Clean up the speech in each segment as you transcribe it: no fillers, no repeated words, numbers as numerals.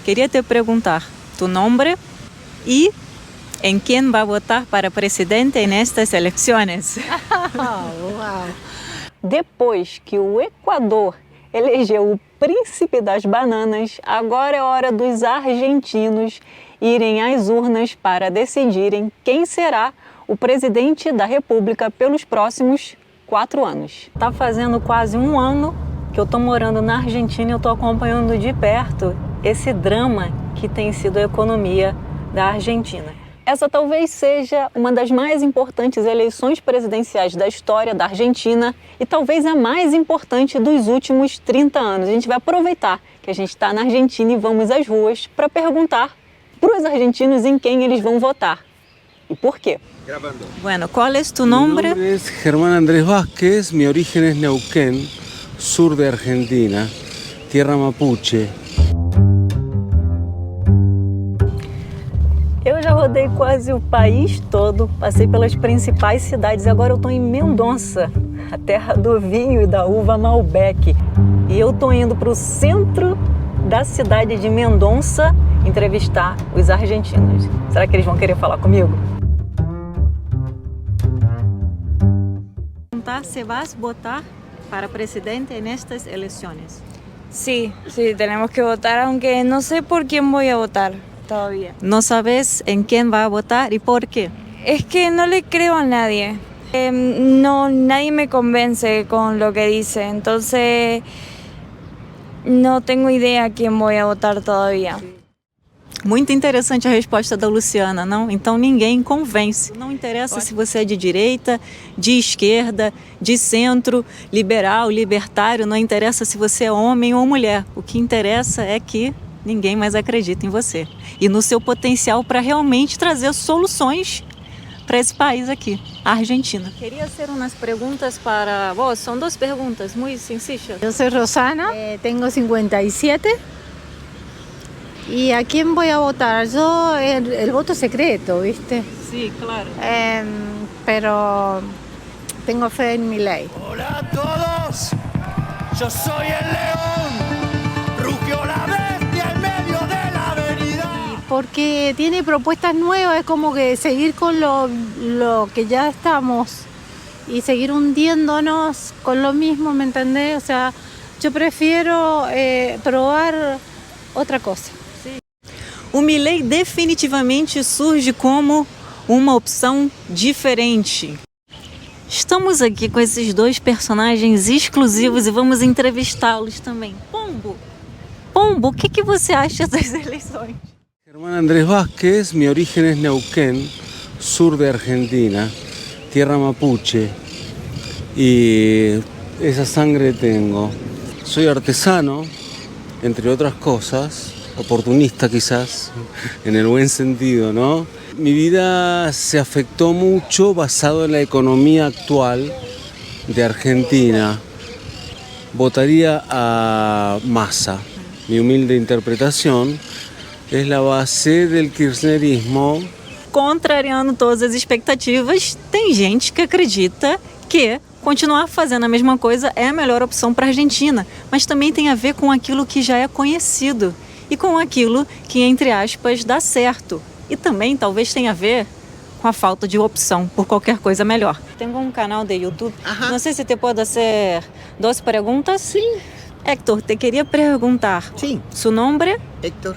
quería te preguntar tu nombre y en quién va a votar para presidente en estas elecciones. Uau! Depois que o Equador elegeu o príncipe das bananas, agora é hora dos argentinos irem às urnas para decidirem quem será o presidente da República pelos próximos 4 anos. Tá fazendo quase um ano que eu tô morando na Argentina e eu tô acompanhando de perto esse drama que tem sido a economia da Argentina. Essa talvez seja uma das mais importantes eleições presidenciais da história da Argentina e talvez a mais importante dos últimos 30 anos. A gente vai aproveitar que a gente está na Argentina e vamos às ruas para perguntar para os argentinos em quem eles vão votar e por quê. Grabando. Bueno, ¿cuál es tu nombre? Mi nombre es Germán Andrés Vázquez, mi origen es Neuquén, sur de Argentina, tierra mapuche. Eu já rodei quase o país todo, passei pelas principais cidades e agora eu estou em Mendonça, a terra do vinho e da uva Malbec. E eu estou indo para o centro da cidade de Mendonça entrevistar os argentinos. Será que eles vão querer falar comigo? ¿Se vas a votar para presidente en estas elecciones? Sí, tenemos que votar, aunque no sé por quién voy a votar todavía. ¿No sabes en quién va a votar y por qué? Es que no le creo a nadie. Nadie me convence con lo que dice, entonces no tengo idea a quién voy a votar todavía. Muito interessante a resposta da Luciana, não? Então ninguém convence. Não interessa se você é de direita, de esquerda, de centro, liberal, libertário, não interessa se você é homem ou mulher. O que interessa é que ninguém mais acredita em você e no seu potencial para realmente trazer soluções para esse país aqui, a Argentina. Queria hacer umas perguntas para vos. São 2 perguntas muito sencillas. Yo soy Rosana, tengo 57. ¿Y a quién voy a votar? Yo, el voto secreto, ¿viste? Sí, claro. Pero tengo fe en Milei. Hola a todos, yo soy el león, rugió la bestia en medio de la avenida. Porque tiene propuestas nuevas, es como que seguir con lo que ya estamos y seguir hundiéndonos con lo mismo, ¿me entendés? O sea, yo prefiero probar otra cosa. O Milei definitivamente surge como uma opção diferente. Estamos aqui com esses 2 personagens exclusivos e vamos entrevistá-los também. Pombo, o que você acha das eleições? Germán Andrés Vázquez, mi origen es Neuquén, sur de Argentina, tierra mapuche, y esa sangre tengo. Soy artesano, entre otras cosas, oportunista quizás, en el buen sentido, ¿no? Mi vida se afectó mucho basado en la economía actual de Argentina. Votaría a Massa. Mi humilde interpretación es la base del kirchnerismo. Contrariando todas as expectativas, tem gente que acredita que continuar fazendo a mesma coisa é a melhor opção para a Argentina, mas também tem a ver com aquilo que já é conhecido e com aquilo que, entre aspas, dá certo. E também talvez tenha a ver com a falta de opção por qualquer coisa melhor. Tenho um canal de YouTube. Não sei se te pode fazer 2 perguntas. Sim. Héctor, te queria perguntar. Sim. Su nombre, Héctor.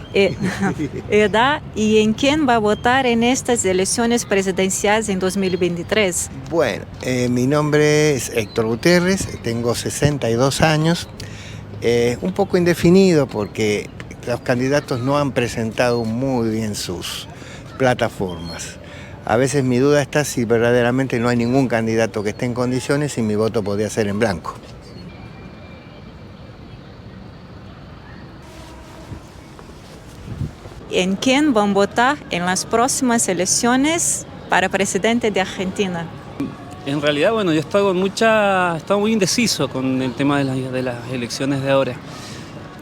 edad y en quién va a votar en estas elecciones presidenciales en 2023. Bueno, mi nombre es Héctor Gutiérrez, tengo 62 años, un poco indefinido porque los candidatos no han presentado muy bien sus plataformas. A veces mi duda está si verdaderamente no hay ningún candidato que esté en condiciones y mi voto podría ser en blanco. ¿En quién van a votar en las próximas elecciones para presidente de Argentina? En realidad, bueno, yo estaba muy indeciso con el tema de las elecciones de ahora.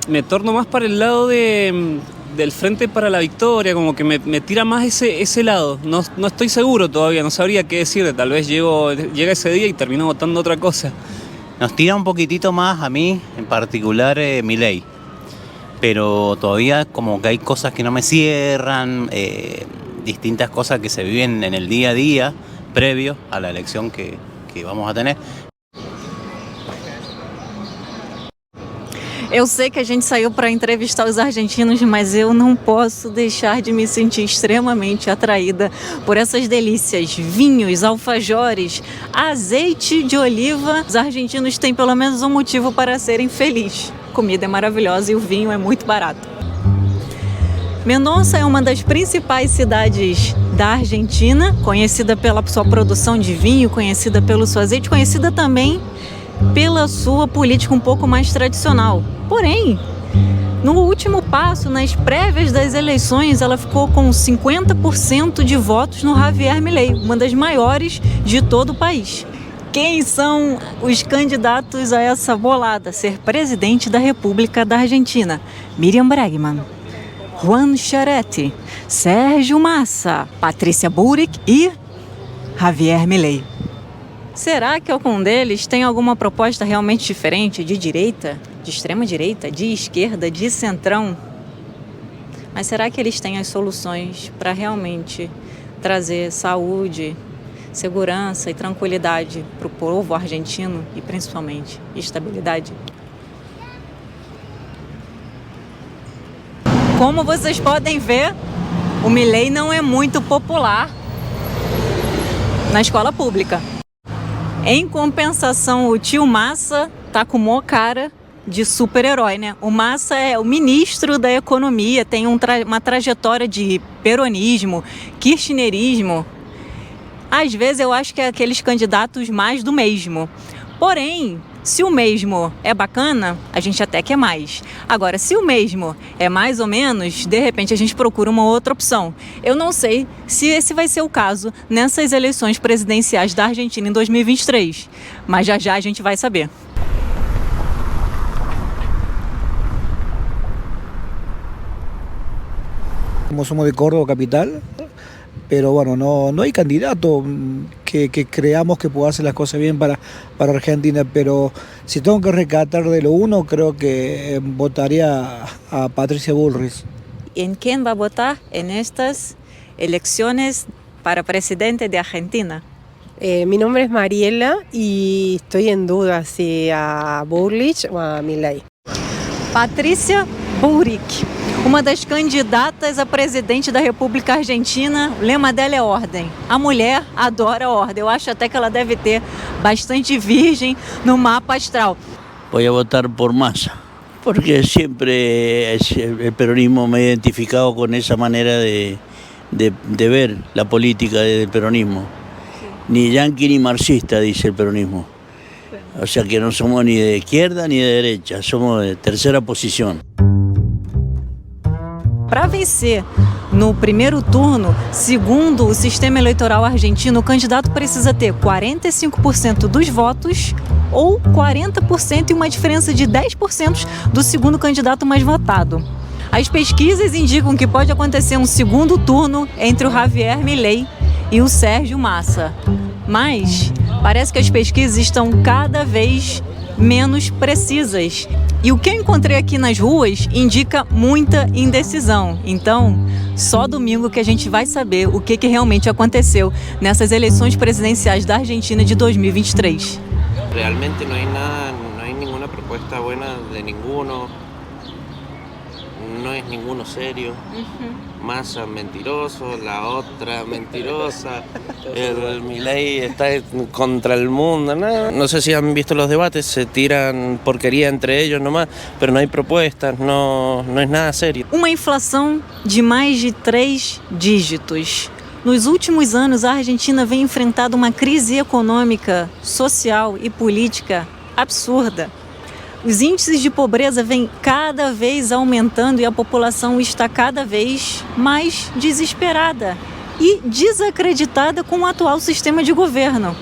Me torno más para el lado del Frente para la Victoria, como que me tira más ese lado. No estoy seguro todavía, no sabría qué decir. Tal vez llega ese día y termino votando otra cosa. Nos tira un poquitito más a mí, en particular, Milei. pero todavía como que hay cosas que no me cierran, distintas cosas que se viven en el día a día previo a la elección que vamos a tener. Eu sei que a gente saiu para entrevistar os argentinos, mas eu não posso deixar de me sentir extremamente atraída por essas delícias, vinhos, alfajores, azeite de oliva. Os argentinos têm pelo menos um motivo para serem felizes. A comida é maravilhosa e o vinho é muito barato. Mendoza é uma das principais cidades da Argentina, conhecida pela sua produção de vinho, conhecida pelo seu azeite, conhecida também pela sua política um pouco mais tradicional. Porém, no último passo, nas prévias das eleições, ela ficou com 50% de votos no Javier Milei, uma das maiores de todo o país. Quem são os candidatos a essa bolada, ser presidente da República da Argentina? Miriam Bregman, Juan Schiaretti, Sérgio Massa, Patrícia Bullrich e Javier Milei. Será que algum deles tem alguma proposta realmente diferente, de direita, de extrema direita, de esquerda, de centrão? Mas será que eles têm as soluções para realmente trazer saúde, segurança e tranquilidade para o povo argentino e principalmente estabilidade? Como vocês podem ver, o Milei não é muito popular na escola pública. Em compensação, o tio Massa tá com uma cara de super-herói, né? O Massa é o ministro da economia, tem uma trajetória de peronismo, kirchnerismo. Às vezes eu acho que é aqueles candidatos mais do mesmo. Porém, se o mesmo é bacana, a gente até quer mais. Agora, se o mesmo é mais ou menos, de repente a gente procura uma outra opção. Eu não sei se esse vai ser o caso nessas eleições presidenciais da Argentina em 2023, mas já já a gente vai saber. Somos de Córdoba capital, pero bueno, no hay candidato que creamos que pueda hacer las cosas bien para Argentina, pero si tengo que rescatar de lo uno, creo que votaría a Patricia Bullrich. ¿En quién va a votar en estas elecciones para presidente de Argentina? Mi nombre es Mariela y estoy en duda si a Bullrich o a Milei. Patrícia Bullrich, uma das candidatas a presidente da República Argentina. O lema dela é ordem. A mulher adora ordem. Eu acho até que ela deve ter bastante virgem no mapa astral. Voy a votar por Massa, porque siempre el peronismo me ha identificado con esa manera de ver la política del peronismo. Ni yanqui ni marxista, dice el peronismo. O sea que no somos ni de izquierda ni de derecha, somos de tercera posición. Para vencer no primeiro turno, segundo o sistema eleitoral argentino, o candidato precisa ter 45% dos votos ou 40% e uma diferença de 10% do segundo candidato mais votado. As pesquisas indicam que pode acontecer um segundo turno entre o Javier Milei e o Sérgio Massa. Mas parece que as pesquisas estão cada vez menos precisas. E o que eu encontrei aqui nas ruas indica muita indecisão. Então, só domingo que a gente vai saber o que realmente aconteceu nessas eleições presidenciais da Argentina de 2023. Realmente no hay nada, no hay ninguna propuesta buena de ninguno. No es ninguno serio. Massa mentiroso, la otra mentirosa, el Milei está contra el mundo. No sé si han visto los debates, se tiran porquería entre ellos nomás, pero no hay propuestas, no es nada serio. Uma inflação de mais de 3 dígitos. Nos últimos anos, a Argentina vem enfrentando uma crise econômica, social e política absurda. Os índices de pobreza vêm cada vez aumentando e a população está cada vez mais desesperada e desacreditada com o atual sistema de governo.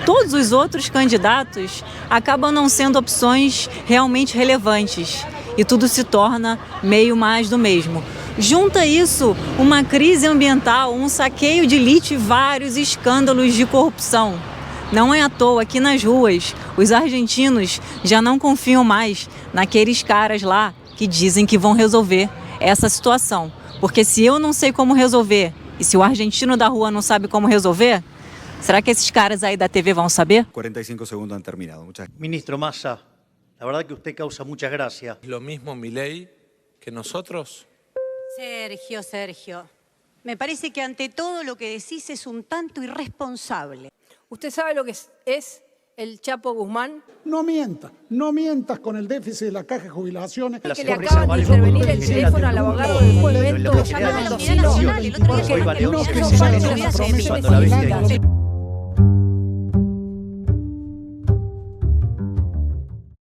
Todos os outros candidatos acabam não sendo opções realmente relevantes e tudo se torna meio mais do mesmo. Junta isso uma crise ambiental, um saqueio de lítio e vários escândalos de corrupção. Não é à toa que nas ruas os argentinos já não confiam mais naqueles caras lá que que dizem que vão resolver essa situação. Porque se eu não sei como resolver e se o argentino da rua não sabe como resolver, será que esses caras aí da TV vão saber? 45 segundos han terminado. Ministro Massa, la verdad que usted causa mucha gracia. Lo mismo Milei que nosotros. Sergio, me parece que ante todo lo que decís es un tanto irresponsable. ¿Usted sabe lo que es el Chapo Guzmán? No mientas con el déficit de la caja de jubilaciones. Que le acaban de intervenir el teléfono al abogado del juez Bento, llaman a los Nacional, el otro día no firmaron una promesa.